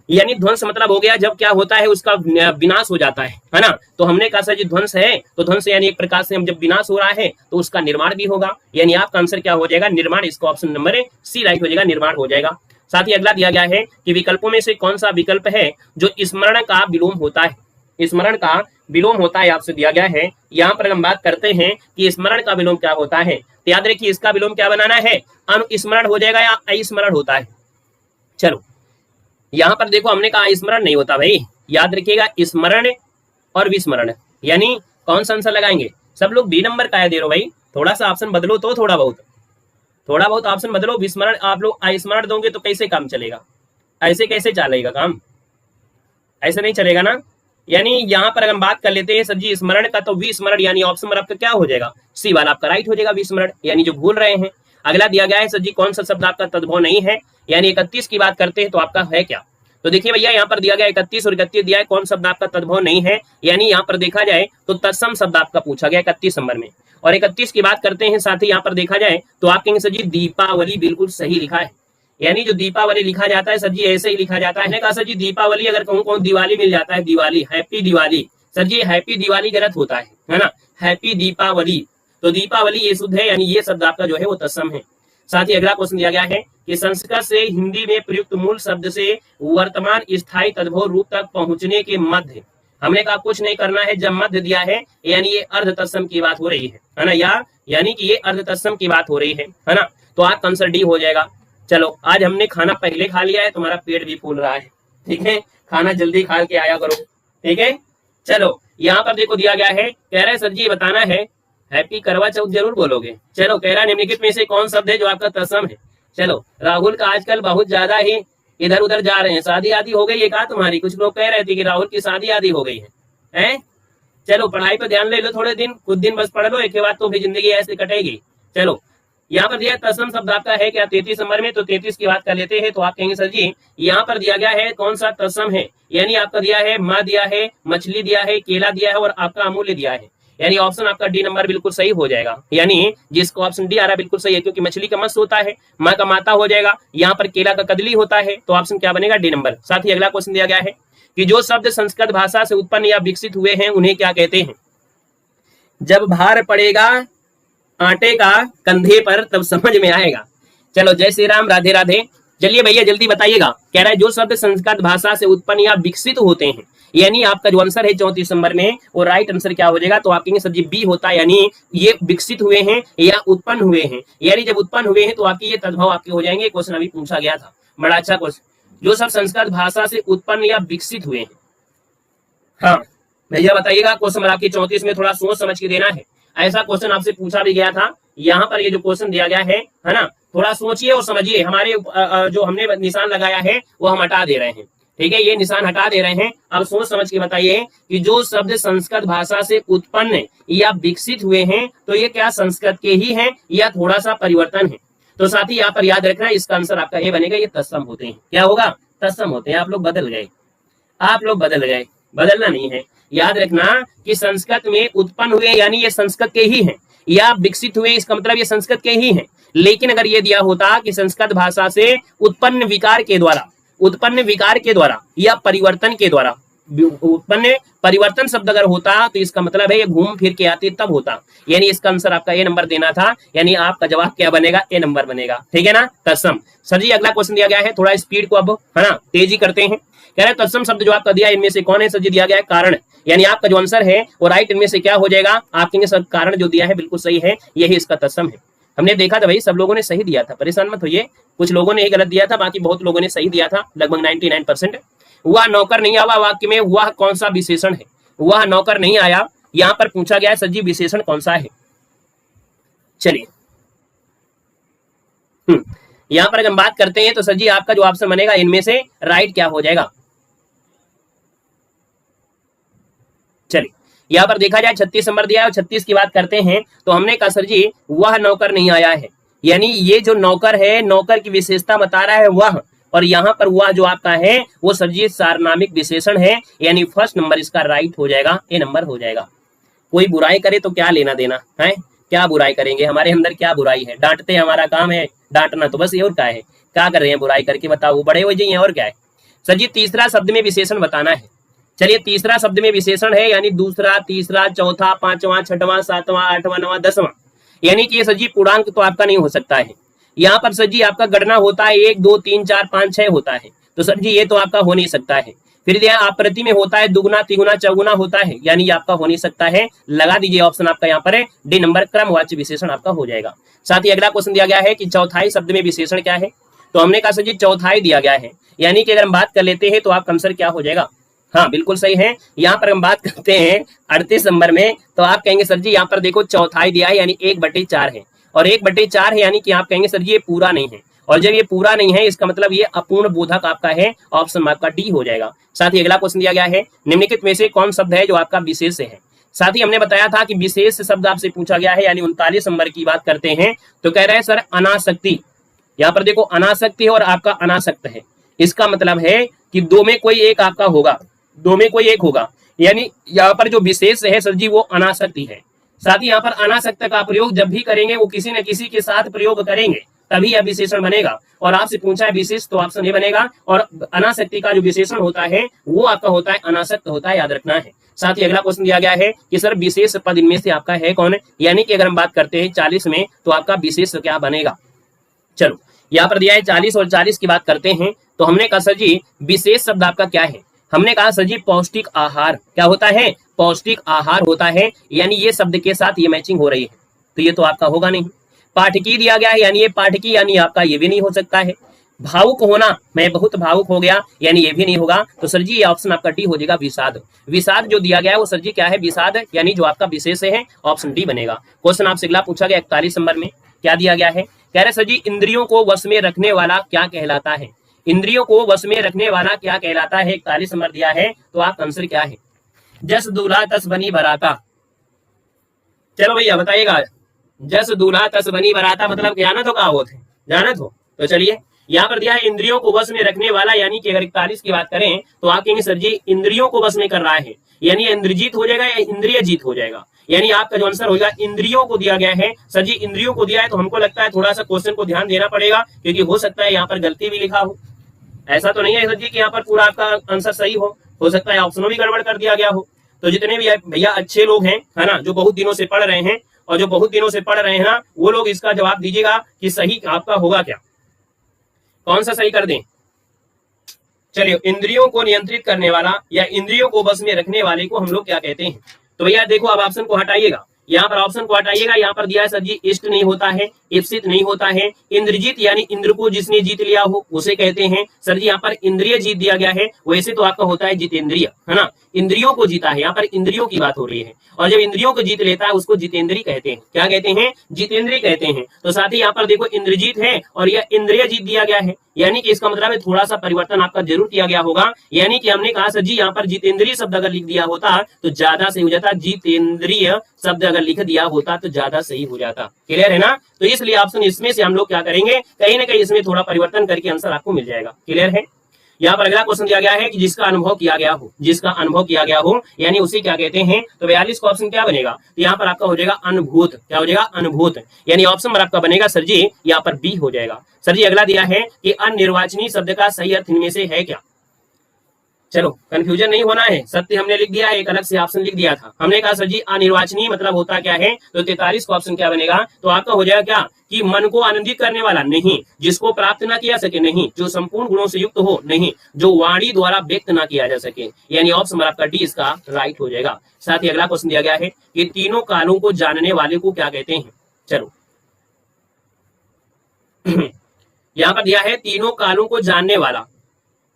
यानी ध्वंस मतलब हो गया जब क्या होता है, उसका विनाश हो जाता है ना। तो हमने कहा सर जी ध्वंस है, तो ध्वंस यानी एक प्रकार से हम जब विनाश हो रहा है तो उसका निर्माण भी होगा, यानी आपका आंसर क्या हो जाएगा, निर्माण। इसका ऑप्शन नंबर सी राइट हो जाएगा, निर्माण हो जाएगा। साथ ही अगला दिया गया है कि विकल्पों में से कौन सा विकल्प है जो स्मरण का विलोम होता है। स्मरण का विलोम होता है आपसे दिया गया है। यहाँ पर हम बात करते हैं कि स्मरण का विलोम क्या होता है, तो याद रखिए इसका विलोम क्या बनाना है, अनुस्मरण हो जाएगा या अस्मरण होता है। चलो यहां पर देखो हमने कहा स्मरण नहीं होता भाई, याद रखिएगा स्मरण और विस्मरण, यानी कौन सा आंसर लगाएंगे। सब लोग बी नंबर का दे रहे हो भाई, थोड़ा सा ऑप्शन बदलो तो थोड़ा बहुत ऑप्शन बदलो। विस्मरण आप लोग अस्मरण दोगे तो कैसे काम चलेगा, ऐसे कैसे चलेगा काम, ऐसे नहीं चलेगा ना। यानी यहाँ पर अगर हम बात कर लेते हैं सर जी स्मरण का, तो विस्मरण यानी ऑप्शन नंबर आपका क्या हो जाएगा, सी वाला आपका राइट हो जाएगा, विस्मरण यानी जो भूल रहे हैं। अगला दिया गया है सर जी कौन सा शब्द आपका तद्भव नहीं है, यानी 31 की बात करते हैं तो आपका है क्या। तो देखिए भैया यहाँ पर दिया गया 31 और 31 दिया है, कौन शब्द आपका तद्भव नहीं है, यानी यहाँ पर देखा जाए तो तत्सम शब्द आपका पूछा गया 31 नंबर में। और 31 की बात करते हैं, साथ ही यहाँ पर देखा जाए तो आप कहेंगे सर जी दीपावली, बिल्कुल सही लिखा है। यानी जो दीपावली लिखा जाता है सर जी ऐसे ही लिखा जाता है। कहा सर जी दीपावली अगर कहूँ कौन दिवाली मिल जाता है, दिवाली, हैप्पी दिवाली। सर जी हैप्पी दिवाली गलत होता है ना, हैप्पी दीपावली। तो दीपावली ये शुद्ध है, यानी ये शब्द आपका जो है वो तत्सम है। साथ ही अगला क्वेश्चन दिया गया है कि संस्कृत से हिंदी में प्रयुक्त मूल शब्द से वर्तमान स्थायी तद्भव रूप तक पहुंचने के मध्य, हमने कहा कुछ नहीं करना है, जब मध्य दिया है यानी ये अर्ध तत्सम की बात हो रही है ना, यानी कि ये अर्ध तत्सम की बात हो रही है ना। तो आपका आंसर डी हो जाएगा। चलो आज हमने खाना पहले खा लिया है, तुम्हारा पेट भी फूल रहा है, ठीक है, खाना जल्दी खा के आया करो, ठीक है। चलो यहाँ पर देखो दिया गया है, कह रहे सर जी बताना है हैप्पी करवा चौथ जरूर बोलोगे। चलो कह रहा निम्नलिखित में से कौन शब्द है जो आपका तत्सम है। चलो राहुल का आजकल बहुत ज्यादा ही इधर उधर जा रहे हैं, शादी आदि हो गई है क्या तुम्हारी, कुछ लोग कह रहे थे कि राहुल की शादी आदि हो गई है। चलो पढ़ाई पे ध्यान ले लो थोड़े दिन, कुछ दिन बस पढ़ लो, एक के बाद तो फिर जिंदगी ऐसे कटेगी। चलो यहाँ पर दिया तत्सम शब्द आपका है क्या 33 नंबर में, तो 33 की बात कर लेते हैं। तो आप कहेंगे सर जी यहाँ पर दिया गया है कौन सा तत्सम है, यानी आपका दिया है माँ दिया है, मछली दिया है, केला दिया है और आपका अमूल्य दिया है, यानी ऑप्शन आपका डी नंबर बिल्कुल सही हो जाएगा। यानी जिसको ऑप्शन डी आ रहा है बिल्कुल सही है, क्योंकि मछली का मत्स्य होता है, माँ का माता हो जाएगा, यहाँ पर केला का कदली होता है, तो ऑप्शन क्या बनेगा, डी नंबर। साथ ही अगला क्वेश्चन दिया गया है कि जो शब्द संस्कृत भाषा से उत्पन्न या विकसित हुए हैं उन्हें क्या कहते हैं। जब भार पड़ेगा आटे का कंधे पर तब समझ में आएगा। चलो जय श्री राम, राधे राधे। चलिए भैया जल्दी बताइएगा, कह रहा है जो शब्द संस्कृत भाषा से उत्पन्न या विकसित होते हैं, यानी आपका जो आंसर है 34 नंबर में वो राइट आंसर क्या हो जाएगा, तो आप कहेंगे सर जी बी होता है, यानी ये विकसित हुए हैं या उत्पन्न हुए हैं, यानी जब उत्पन्न हुए हैं तो आपकी ये तद्भव आपके हो जाएंगे। क्वेश्चन अभी पूछा गया था, बड़ा अच्छा क्वेश्चन, जो सब संस्कृत भाषा से उत्पन्न या विकसित हुए हैं। हाँ भैया बताइएगा, क्वेश्चन आपकी 34 में थोड़ा सोच समझ के देना है, ऐसा क्वेश्चन आपसे पूछा भी गया था। यहाँ पर ये जो क्वेश्चन दिया गया है ना, थोड़ा सोचिए और समझिए। हमारे जो हमने निशान लगाया है वो हम हटा दे रहे हैं, ठीक है, ये निशान हटा दे रहे हैं। अब सोच समझ के बताइए कि जो शब्द संस्कृत भाषा से उत्पन्न या विकसित हुए हैं तो ये क्या संस्कृत के ही हैं या थोड़ा सा परिवर्तन है। तो साथ ही यहाँ पर याद रखना इसका आंसर आपका ये बनेगा, ये तत्सम होते हैं। क्या होगा, तत्सम होते हैं। आप लोग बदल गए, बदलना नहीं है। याद रखना कि संस्कृत में उत्पन्न हुए यानी ये संस्कृत के ही हैं, या विकसित हुए इसका मतलब ये संस्कृत के ही हैं। लेकिन अगर ये दिया होता कि संस्कृत भाषा से उत्पन्न विकार के द्वारा या परिवर्तन के द्वारा, उत्पन्न परिवर्तन शब्द अगर होता तो इसका मतलब है ये घूम फिर के आते तब होता, यानी इसका आंसर आपका ए नंबर देना था, यानी आपका जवाब क्या बनेगा, ए नंबर बनेगा, ठीक है ना, तत्सम। सर जी अगला क्वेश्चन दिया गया है, थोड़ा स्पीड को अब है ना तेजी करते हैं। कह रहे तत्सम शब्द जो आपका दिया इनमें से कौन है, सर जी दिया गया है कारण, यानी आपका जो आंसर है वो राइट इनमें से क्या हो जाएगा, आप कहेंगे सर कारण जो दिया है बिल्कुल सही है, यही इसका तत्सम है। हमने देखा था भाई सब लोगों ने सही दिया था, परेशान मत होइए, कुछ लोगों ने ही गलत दिया था, बाकी बहुत लोगों ने सही दिया था, लगभग 99%। वह नौकर नहीं आया वाक्य में, वह कौन सा विशेषण है, वह नौकर नहीं आया, यहां पर पूछा गया है सर जी विशेषण कौन सा है। चलिए यहां पर अगर हम बात करते हैं तो सर जी आपका जो ऑप्शन बनेगा इनमें से राइट क्या हो जाएगा। चलिए यहाँ पर देखा जाए 36 नंबर दिया है और 36 की बात करते हैं तो हमने कहा सर जी वह नौकर नहीं आया है, यानी ये जो नौकर है नौकर की विशेषता बता रहा है वह, और यहाँ पर वह जो आपका है वो सर जी सार्वनामिक विशेषण है, यानी फर्स्ट नंबर इसका राइट हो जाएगा, ए नंबर हो जाएगा। कोई बुराई करे तो क्या लेना देना है, क्या बुराई करेंगे, हमारे अंदर क्या बुराई है, डांटते हमारा काम है डांटना, तो बस ये और क्या है, क्या कर रहे हैं बुराई करके बताओ, बड़े हो जाइए और क्या है। सर जी तीसरा शब्द में विशेषण बताना है, चलिए तीसरा शब्द में विशेषण है यानी दूसरा, तीसरा, चौथा, पांचवा, छठवां, सातवां, आठवां, नवां, 10वां, यानी कि सर जी पूर्णांक तो आपका नहीं हो सकता है। यहाँ पर सर जी आपका गणना होता है 1 2 3 4 5 6 होता है, तो सर जी ये तो आपका हो नहीं सकता है। फिर यहाँ आप्रति में होता है दुगुना, तिगुना, चौगुना होता है, यानी आपका हो नहीं सकता है, लगा दीजिए ऑप्शन आपका यहाँ पर है डी नंबर, क्रमवाच्य विशेषण आपका हो जाएगा। साथ ही अगला क्वेश्चन दिया गया है कि चौथाई शब्द में विशेषण क्या है, तो हमने कहा सर जी चौथाई दिया गया है, यानी कि अगर हम बात कर लेते हैं तो आपका आंसर क्या हो जाएगा, हाँ बिल्कुल सही है। यहाँ पर हम बात करते हैं 38 नंबर में, तो आप कहेंगे सर जी यहाँ पर देखो चौथाई दिया है यानी 1/4 है, और 1/4 है यानी कि आप कहेंगे सर जी ये पूरा नहीं है, और जब ये पूरा नहीं है इसका मतलब ये अपूर्ण बोधक आपका है, ऑप्शन आपका डी हो जाएगा। साथ ही अगला क्वेश्चन दिया गया है निम्नलिखित में से कौन शब्द है जो आपका विशेष है। साथ ही हमने बताया था कि विशेष शब्द आपसे पूछा गया है, यानी 39 नंबर की बात करते हैं तो कह रहे हैं सर अनासक्ति, यहाँ पर देखो अनासक्ति है और आपका अनासक्त है, इसका मतलब है कि दो में कोई एक आपका होगा, दो में कोई एक होगा, यानी यहाँ पर जो विशेष है सर जी वो अनासक्ति है। साथ ही यहाँ पर अनासक्त का प्रयोग जब भी करेंगे वो किसी न किसी के साथ प्रयोग करेंगे तभी यह विशेषण बनेगा, और आपसे पूछा है विशेष तो ऑप्शन ए बनेगा, और अनासक्ति का जो विशेषण होता है वो आपका होता है अनासक्त होता है, याद रखना है। साथ ही अगला क्वेश्चन दिया गया है कि सर विशेष पद इनमें से आपका है कौन, यानी कि अगर हम बात करते हैं 40 में तो आपका विशेष क्या बनेगा। चलो यहाँ पर दिया है 40 और 40 की बात करते हैं तो हमने कहा सर जी विशेष शब्द आपका क्या है, हमने कहा सर जी पौष्टिक आहार, क्या होता है, पौष्टिक आहार होता है, यानी ये शब्द के साथ ये मैचिंग हो रही है, तो ये तो आपका होगा नहीं। पाठकी दिया गया है यानी ये पाठकी, यानी आपका ये भी नहीं हो सकता है। भावुक होना, मैं बहुत भावुक हो गया, यानी ये भी नहीं होगा, तो सर जी ये ऑप्शन आपका डी हो जाएगा विषाद। विषाद जो दिया गया है वो सर जी क्या है, विषाद, यानी जो आपका विशेष है, ऑप्शन डी बनेगा। क्वेश्चन आपसे अगला पूछा गया 41 नंबर में, क्या दिया गया है, कह रहे सर जी इंद्रियों को वश में रखने वाला क्या कहलाता है, इंद्रियों को वश में रखने वाला क्या कहलाता है, 41 नंबर दिया है, तो आप आंसर क्या है, जस दूल्हा तस बनी बराता। चलो भैया बताइएगा, जस दूल्हा तस बनी बराता मतलब जानत हो का होते हैं, जानत हो, तो चलिए यहाँ पर दिया है इंद्रियों को वश में रखने वाला, यानी कि अगर 41 की बात करें तो आप कहेंगे सर जी इंद्रियों को वश में कर रहा है, यानी इंद्रजीत हो जाएगा या इंद्रिय जीत हो जाएगा, यानी आपका जो आंसर होगा इंद्रियों को दिया गया है। सर जी इंद्रियों को दिया है तो हमको लगता है थोड़ा सा क्वेश्चन को ध्यान देना पड़ेगा, क्योंकि हो सकता है यहाँ पर गलती भी लिखा हो, ऐसा तो नहीं है सर जी कि यहाँ पर पूरा आपका आंसर सही हो सकता है ऑप्शनों भी गड़बड़ कर दिया गया हो। तो जितने भी भैया अच्छे लोग हैं है ना, जो बहुत दिनों से पढ़ रहे हैं और जो बहुत दिनों से पढ़ रहे हैं ना, वो लोग इसका जवाब दीजिएगा कि सही आपका होगा क्या, कौन सा सही कर दें। चलिए इंद्रियों को नियंत्रित करने वाला या इंद्रियों को बस में रखने वाले को हम लोग क्या कहते हैं, तो भैया देखो अब ऑप्शन को हटाइएगा, यहाँ पर ऑप्शन को हटाइएगा, यहाँ पर दिया है सर जी इष्ट नहीं होता है, इप्सित नहीं होता है, इंद्रजीत यानी इंद्र को जिसने जीत लिया हो उसे कहते हैं। सर जी यहाँ पर इंद्रिय जीत दिया गया है, वैसे तो आपका होता है जितेंद्रिय, है ना, इंद्रियों को जीता है, यहाँ पर इंद्रियों की बात हो रही है, और जब इंद्रियों को जीत लेता है उसको जितेंद्रीय कहते हैं, क्या कहते हैं, जितेंद्रीय कहते हैं। तो साथ ही यहाँ पर देखो इंद्रजीत है और यह इंद्रिय जीत दिया गया है, यानी कि इसका मतलब है थोड़ा सा परिवर्तन आपका जरूर किया गया होगा, यानी कि हमने कहा सर जी यहाँ पर जितेंद्रीय शब्द अगर लिख दिया होता तो ज्यादा सही हो जाता, जितेंद्रीय शब्द अगर लिख दिया होता तो ज्यादा सही हो जाता। क्लियर है ना, तो इसलिए ऑप्शन इसमें से हम लोग क्या करेंगे, कहीं ना कहीं इसमें थोड़ा परिवर्तन करके आंसर आपको मिल जाएगा। क्लियर है। यहाँ पर अगला क्वेश्चन दिया गया है कि जिसका अनुभव किया गया हो, जिसका अनुभव किया गया हो यानी उसी क्या कहते हैं, तो 42 का ऑप्शन क्या बनेगा, तो यहाँ पर आपका हो जाएगा अनुभूत, क्या हो जाएगा, अनुभूत, यानी ऑप्शन पर आपका बनेगा सर जी यहाँ पर बी हो जाएगा। सर जी अगला दिया है कि अनिर्वाचनीय शब्द का सही अर्थ इनमें से है क्या। चलो कंफ्यूजन नहीं होना है, सत्य हमने लिख दिया है, एक अलग से ऑप्शन लिख दिया था, हमने कहा सर जी अनिर्वाचनीय मतलब होता क्या है, तो 43 का ऑप्शन क्या बनेगा, तो आपका हो जाएगा क्या कि मन को आनंदित करने वाला नहीं, जिसको प्राप्त ना किया सके नहीं, जो संपूर्ण गुणों से युक्त हो नहीं, जो वाणी द्वारा व्यक्त ना किया जा सके, यानी ऑप्शन आपका डी इसका राइट हो जाएगा। साथ ही अगला क्वेश्चन दिया गया है कि तीनों कालों को जानने वाले को क्या कहते हैं। चलो यहाँ पर दिया है तीनों कालों को जानने वाला,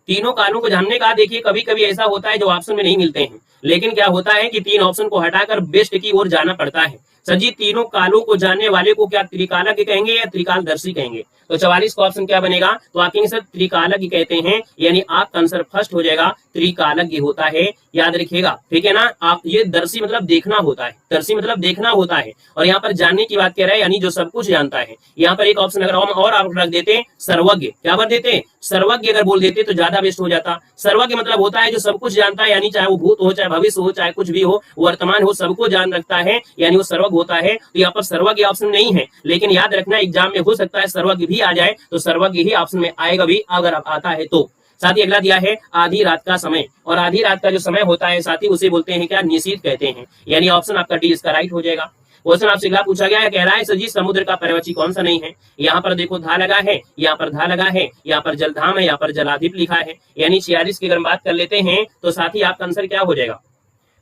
तीनों कालों को जानने का देखिए कभी कभी ऐसा होता है जो ऑप्शन में नहीं मिलते हैं, लेकिन क्या होता है कि तीन ऑप्शन को हटाकर बेस्ट की ओर जाना पड़ता है। सर जी तीनों कालों को जानने वाले को क्या त्रिकालज्ञ कहेंगे या त्रिकालदर्शी कहेंगे, तो 44 का ऑप्शन क्या बनेगा? तो आपके सर त्रिकालज्ञ कहते हैं, यानी आपका आंसर फर्स्ट हो जाएगा, त्रिकालज्ञ होता है, याद रखिएगा, ठीक है ना। आप ये दर्शी मतलब देखना होता है, दर्शी मतलब देखना होता है, और यहाँ पर जानने की बात कह रहे हैं, यानी जो सब कुछ जानता है। यहाँ पर एक ऑप्शन अगर हम और आप रख देते सर्वज्ञ, क्या कर देते? सर्वज्ञ अगर बोल देते तो ज्यादा बेस्ट हो जाता। सर्वज्ञ मतलब होता है जो सब कुछ जानता है, यानी चाहे वो भूत हो, चाहे भविष्य हो, चाहे कुछ भी हो, वर्तमान हो, सबको जान रखता है, यानी वो सर्वज्ञ होता है। तो यहाँ पर सर्वज्ञ ऑप्शन नहीं है, लेकिन याद रखना एग्जाम में हो सकता है सर्वज्ञ भी आ जाए, तो सर्वज्ञ ही ऑप्शन में आएगा भी अगर आप आता है तो। साथ ही अगला दिया है आधी रात का समय, और आधी रात का जो समय होता है साथी उसे बोलते हैं क्या? निशीथ कहते हैं, यानी ऑप्शन आपका डी इसका राइट हो जाएगा। क्वेश्चन आपसे अगला पूछा गया है, कह रहा है सर जी समुद्र का पर्वची कौन सा नहीं है? यहाँ पर देखो धा लगा है, यहाँ पर धा लगा है, यहाँ पर जलधाम है, यहाँ पर जलाधिप लिखा है, यानी 46 की अगर बात कर लेते हैं तो साथी आपका आंसर क्या हो जाएगा?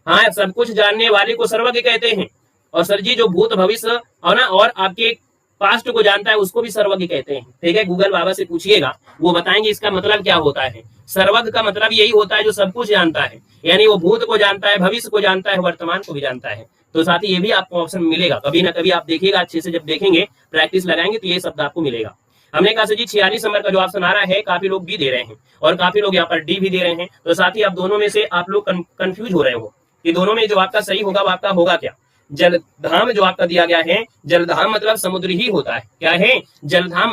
हाँ, सब कुछ जानने वाले को सर्वज्ञ कहते हैं, और सर जी जो भूत भविष्य और ना और आपके पास्ट को जानता है उसको भी सर्वज्ञ कहते हैं, ठीक है। गूगल बाबा से पूछिएगा, वो बताएंगे इसका मतलब क्या होता है। सर्वज्ञ का मतलब यही होता है जो सब कुछ जानता है, यानी वो भूत को जानता है, भविष्य को जानता है, वर्तमान को भी जानता है। तो साथ ही ये भी आपको ऑप्शन मिलेगा, कभी ना कभी आप देखिएगा अच्छे से, जब देखेंगे प्रैक्टिस लगाएंगे तो ये शब्द आपको मिलेगा। हमने कहा सर जी 46 नंबर का जो ऑप्शन आ रहा है, काफी लोग बी दे रहे हैं और काफी लोग यहाँ पर डी भी दे रहे हैं, तो साथ ही आप दोनों में से आप लोग कंफ्यूज हो रहे हो कि दोनों में जो आपका सही होगा वो आपका होगा क्या। जलधाम जो आपका दिया गया है, जलधाम मतलब समुद्र ही होता है, क्या है? जलधाम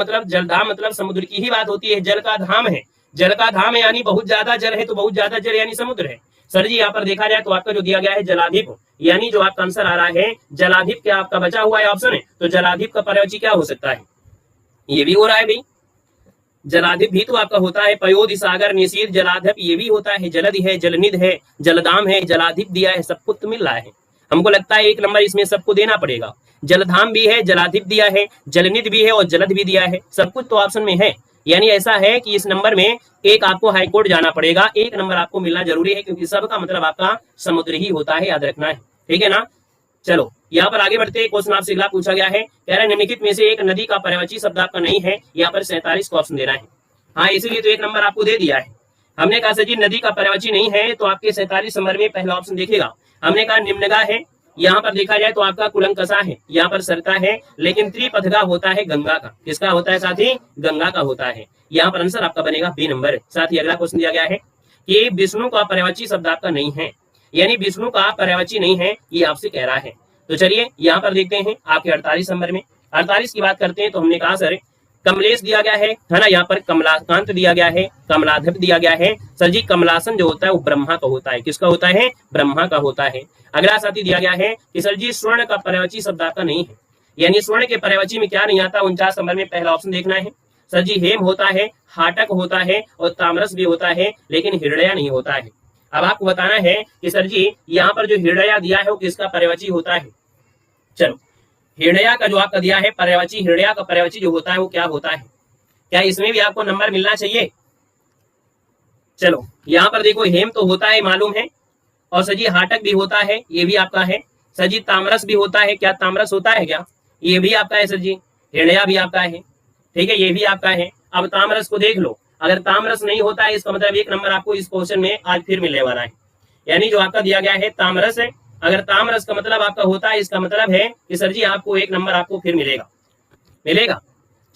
मतलब समुद्र की ही बात होती है, जल का धाम है, जल का धाम है, यानी बहुत ज्यादा जल है, तो बहुत ज्यादा जल यानी समुद्र है। सर जी यहाँ पर देखा जाए तो आपका जो दिया गया है जलाधिप, यानी जो आपका आंसर आ रहा है जलाधिप, क्या आपका बचा हुआ है ऑप्शन है, तो जलाधिप का पर्वची क्या हो सकता है? ये भी हो रहा है भाई, जलाधिप भी तो आपका होता है, पयोध सागर निशीथ जलाधिप ये भी होता है, जलधि है, जलनिध है, जलदाम है, जलाधिप दिया है, सब कुछ मिल रहा है। हमको लगता है एक नंबर इसमें सबको देना पड़ेगा। जलधाम भी है, जलाधिप दिया है, जलनिध भी है और जलध भी दिया है, सब कुछ तो ऑप्शन में है। यानी ऐसा है कि इस नंबर में एक आपको हाईकोर्ट जाना पड़ेगा, एक नंबर आपको मिलना जरूरी है, क्योंकि सबका मतलब आपका समुद्र ही होता है, याद रखना है, ठीक है ना। चलो यहाँ पर आगे बढ़ते, क्वेश्चन आपसे अगला पूछा गया है, कह रहा है निम्नलिखित में से एक नदी का पर्वची शब्द आपका नहीं है, यहाँ पर 47 का ऑप्शन देना है। हाँ, इसीलिए तो एक नंबर आपको दे दिया है। हमने कहा सर जी नदी का पर्वची नहीं है, तो आपके 47 नंबर में पहला ऑप्शन देखेगा। हमने कहा निम्नगा है, यहाँ पर देखा जाए तो आपका कुलंकसा है, यहाँ पर सरता है, लेकिन त्रिपथगा होता है गंगा का, किसका होता है साथी? गंगा का होता है। यहाँ पर आंसर आपका बनेगा बी नंबर। साथ ही अगला क्वेश्चन दिया गया है कि विष्णु का पर्वची शब्द आपका नहीं है, यानी विष्णु का पर्वची नहीं है, ये आपसे कह रहा है। तो चलिए यहाँ पर देखते हैं आपके 48 नंबर में। 48 की बात करते हैं तो हमने कहा सर कमलेश दिया गया है ना, यहाँ पर कमलाकांत दिया गया है, कमलाधर दिया गया है। सर जी कमलासन जो होता है वो ब्रह्मा का होता है, किसका होता है? ब्रह्मा का होता है। अगला साथी दिया गया है कि सर जी स्वर्ण का पर्वची शब्द आपका नहीं है, यानी स्वर्ण के पर्वची में क्या नहीं आता? 49 नंबर में पहला ऑप्शन देखना है। सर जी हेम होता है, हाटक होता है और तामरस भी होता है, लेकिन हृदया नहीं होता है। अब आपको बताना है कि सर जी यहाँ पर जो हृदया दिया है वो किसका पर्वची होता है? चलो हृदया का जो आपका दिया है पर्वची, हृदया का पर्वची जो होता है वो क्या होता है? क्या इसमें भी आपको नंबर मिलना चाहिए? चलो यहाँ पर देखो हेम तो होता है मालूम है, और सर जी हाटक भी होता है, ये भी आपका है। सर जी तामरस भी होता है, क्या तामरस होता है क्या? ये भी आपका है। सर जी हृदया भी आपका है, ठीक है, ये भी आपका है। अब तामरस को देख लो, अगर तामरस नहीं होता है इसका मतलब एक नंबर आपको इस क्वेश्चन में आज फिर मिलने वाला है। यानी जो आपका दिया गया है तामरस है, अगर तामरस का मतलब आपका होता है इसका मतलब है कि सर जी आपको एक नंबर आपको फिर मिलेगा।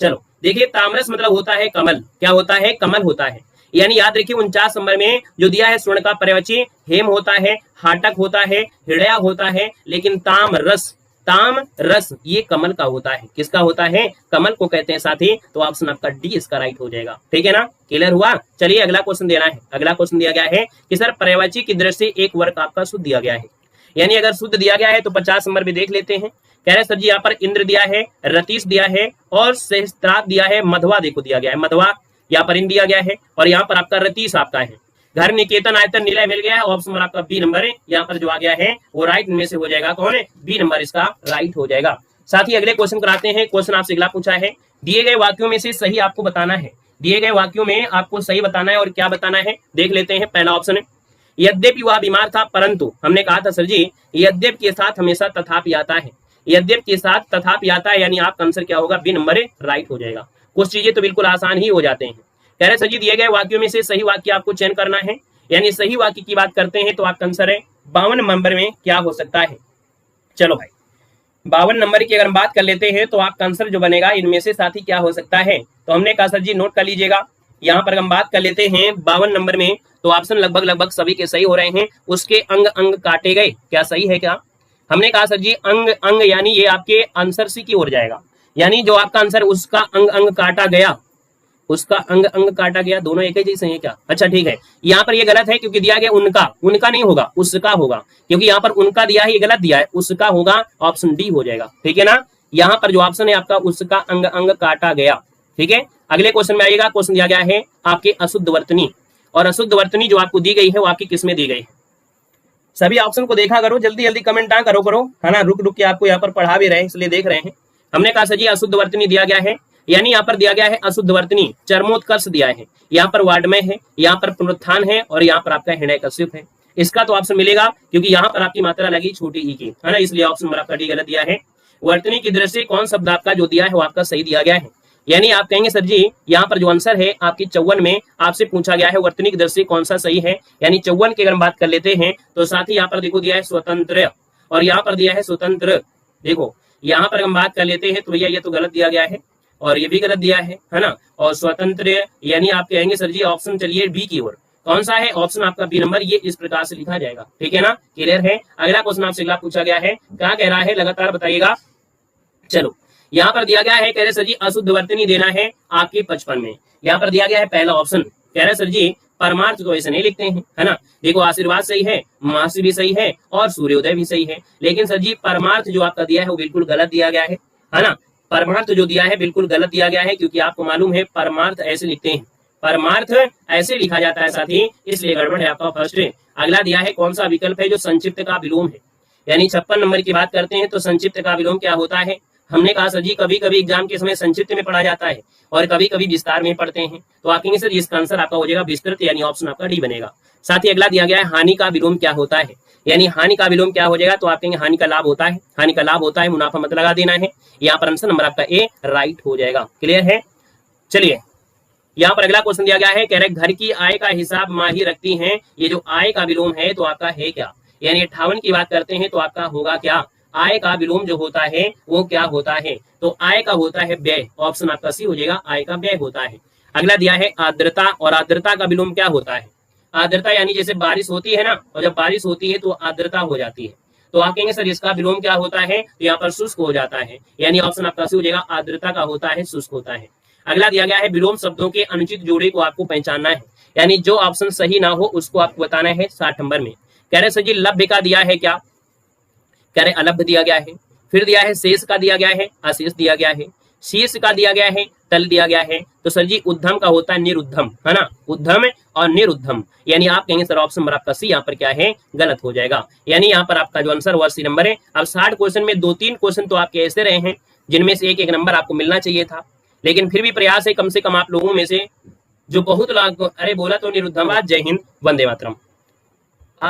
चलो देखिए तामरस मतलब होता है कमल, क्या होता है? कमल होता है। यानी याद रखिए 49 नंबर में जो दिया है स्वर्ण का पर्वची हेम होता है, हाटक होता है, हृदया होता है, लेकिन तामरस ये कमल का होता है, किसका होता है? कमल को कहते हैं साथी। तो ऑप्शन आपका डी इसका राइट हो जाएगा, ठीक है ना, क्लियर हुआ। चलिए अगला क्वेश्चन देना है। अगला क्वेश्चन दिया गया है कि सर पर्वची की दृष्टि से एक वर्ग आपका शुद्ध दिया गया है, यानी अगर शुद्ध दिया गया है तो 50 नंबर भी देख लेते हैं। कह रहे सर जी यहाँ पर इंद्र दिया है, रतीश दिया है और सहस्त्रार्थ दिया है, मधवा देखो दिया गया है, मधवा यहाँ पर इंद्र दिया गया है और यहाँ पर आपका रतीश आपका है। घर निकेतन आयतन निलय मिल गया है, ऑप्शन नंबर आपका बी नंबर है। यहाँ पर जो आ गया है वो राइट में से हो जाएगा, कौन है? बी नंबर इसका राइट हो जाएगा। साथ ही अगले क्वेश्चन कराते हैं। क्वेश्चन आपसे अगला पूछा है, दिए गए वाक्यों में से सही आपको बताना है, दिए गए वाक्यों में आपको सही बताना है, और क्या बताना है देख लेते हैं। पहला ऑप्शन है यद्यपि वह बीमार था परंतु, हमने कहा था सर जी यद्यप के साथ हमेशा तथापि आता है, यद्यप के साथ तथापि आता है, यानी आपका आंसर क्या होगा? बी नंबर राइट हो जाएगा। कुछ चीजें तो बिल्कुल आसान ही हो जाते हैं। कह रहे सर जी दिए गए वाक्यों में से सही वाक्य आपको चयन करना है, यानी सही वाक्य की बात करते हैं तो आपका आंसर है 52 नंबर में क्या हो सकता है? चलो भाई 52 नंबर की अगर हम बात कर लेते हैं तो आपका आंसर जो बनेगा इनमें से साथी क्या हो सकता है, तो हमने कहा सर जी नोट कर लीजिएगा। यहाँ पर हम बात कर लेते हैं 52 नंबर में, तो ऑप्शन लगभग लगभग सभी के सही हो रहे हैं। उसके अंग अंग काटे गए, क्या सही है क्या? हमने कहा सर जी अंग अंग यानी ये आपके आंसर सी की ओर जाएगा, यानी जो आपका आंसर उसका अंग अंग काटा गया, उसका अंग अंग काटा गया, दोनों एक ही चीज है क्या? अच्छा ठीक है, यहाँ पर ये गलत है क्योंकि दिया गया उनका, उनका नहीं होगा उसका होगा, क्योंकि यहाँ पर उनका दिया है, ये गलत दिया है, उसका होगा, ऑप्शन डी हो जाएगा। ठीक है ना, यहाँ पर जो ऑप्शन है आपका उसका अंग अंग काटा गया। ठीक है, अगले क्वेश्चन में आइएगा। क्वेश्चन दिया गया है आपके अशुद्ध वर्तनी, और अशुद्ध वर्तनी जो आपको दी गई है वो आपकी किसमें दी गई है? सभी ऑप्शन को देखा करो, जल्दी जल्दी कमेंट ना करो है ना, रुक रुक के आपको यहाँ पर पढ़ा भी रहे इसलिए देख रहे हैं। हमने कहा सर जी अशुद्ध वर्तनी दिया गया है, यानी यहाँ पर दिया गया है अशुद्ध वर्तनी, चरमोत्कर्ष दिया है, यहाँ पर वाड्मय है, यहाँ पर पुनरुत्थान है, और यहाँ पर आपका हिरण्यकश्यप है। इसका तो ऑप्शन मिलेगा क्योंकि यहाँ पर आपकी मात्रा लगी छोटी ई की, है ना, इसलिए ऑप्शन नंबर आपका डी गलत दिया है। वर्तनी की दृष्टि कौन शब्द आपका जो दिया है वो आपका सही दिया गया है, यानी आप कहेंगे सर जी यहाँ पर जो आंसर है आपकी 54 में आपसे पूछा गया है वर्तनी की दृष्टि कौन सा सही है, यानी 54 की अगर हम बात कर लेते हैं तो साथ ही यहाँ पर देखो दिया है स्वतंत्र, और यहाँ पर दिया है स्वतंत्र। देखो यहाँ पर हम बात कर लेते हैं तो भैया ये तो गलत दिया गया है, और ये भी गलत दिया है ना, और स्वतंत्र यानी आप कहेंगे सर जी ऑप्शन चलिए बी की ओर, कौन सा है? ऑप्शन आपका बी नंबर, ये इस प्रकार से लिखा जाएगा। ठीक है ना, क्लियर है। अगला क्वेश्चन आपसे अगला पूछा गया है, क्या कह रहा है लगातार बताइएगा। चलो यहाँ पर दिया गया है, कह रहे सर जी अशुद्ध वर्तनी देना है आपकी 55 में। यहाँ पर दिया गया है पहला ऑप्शन, कह रहे सर जी परमार्थ तो ऐसे नहीं लिखते हैं, है ना। देखो आशीर्वाद सही है, मासी भी सही है, और सूर्योदय भी सही है, लेकिन सर जी परमार्थ जो आपका दिया है वो बिल्कुल गलत दिया गया है ना। परमार्थ जो दिया है बिल्कुल गलत दिया गया है, क्योंकि आपको मालूम है परमार्थ ऐसे लिखते हैं, परमार्थ ऐसे लिखा जाता है साथी, इसलिए गड़बड़ है आपका फर्स्ट। अगला दिया है कौन सा विकल्प है जो संक्षिप्त का विलोम है, यानी 56 नंबर की बात करते हैं तो संक्षिप्त का विलोम क्या होता है? हमने कहा सर जी कभी कभी एग्जाम के समय संक्षिप्त में पढ़ा जाता है और कभी कभी विस्तार में पढ़ते हैं, तो आप कहेंगे सर इसका आंसर आपका हो जाएगा विस्तृत, यानी ऑप्शन आपका डी बनेगा। साथ ही अगला दिया गया है हानि का विलोम क्या होता है, यानी हानि का विलोम क्या हो जाएगा, तो आप कहेंगे हानि का लाभ होता है, हानि का लाभ होता है, मुनाफा मत लगा देना है। यहाँ पर आंसर नंबर आपका ए राइट हो जाएगा। क्लियर है। चलिए यहाँ पर अगला क्वेश्चन दिया गया है, कह रहे घर की आय का हिसाब माही रखती हैं, ये जो आय का विलोम है तो आपका है क्या, यानी 58 की बात करते हैं तो आपका होगा क्या, आय का विलोम जो होता है वो क्या होता है, तो आय का होता है व्यय, ऑप्शन आपका सी हो जाएगा, आय का व्यय होता है। अगला दिया है आर्द्रता, और आर्द्रता का विलोम क्या होता है? आर्द्रता यानी जैसे बारिश होती है ना, और जब बारिश होती है तो आर्द्रता हो जाती है, तो आप कहेंगे सर इसका विलोम क्या होता है, तो यहाँ पर शुष्क हो जाता है, यानी ऑप्शन आपका सी हो जाएगा, आर्द्रता का होता है शुष्क होता है। अगला दिया गया है विलोम शब्दों के अनुचित जोड़े को आपको पहचानना है, यानी जो ऑप्शन सही ना हो उसको आपको बताना है 60 नंबर में। कह रहे सर जी लभ्य का दिया है क्या, कह रहे अलभ्य दिया गया है, फिर दिया है शेष का दिया गया है, अशेष दिया गया है, शीर्ष का दिया गया है, तल दिया गया है, तो सर जी उद्धम का होता है निरुद्धम, है ना, उद्धम और निरुद्धम, यानी आप कहेंगे सर ऑप्शन नंबर आपका सी यहाँ पर क्या है गलत हो जाएगा, यानी यहाँ पर आपका जो आंसर हुआ सी नंबर है। अब 60 क्वेश्चन में 2-3 क्वेश्चन तो आपके ऐसे रहे हैं जिनमें से एक नंबर आपको मिलना चाहिए था, लेकिन फिर भी प्रयास है कम से कम आप लोगों में से जो बहुत अरे बोला तो निरुद्धम। जय हिंद, वंदे मातरम।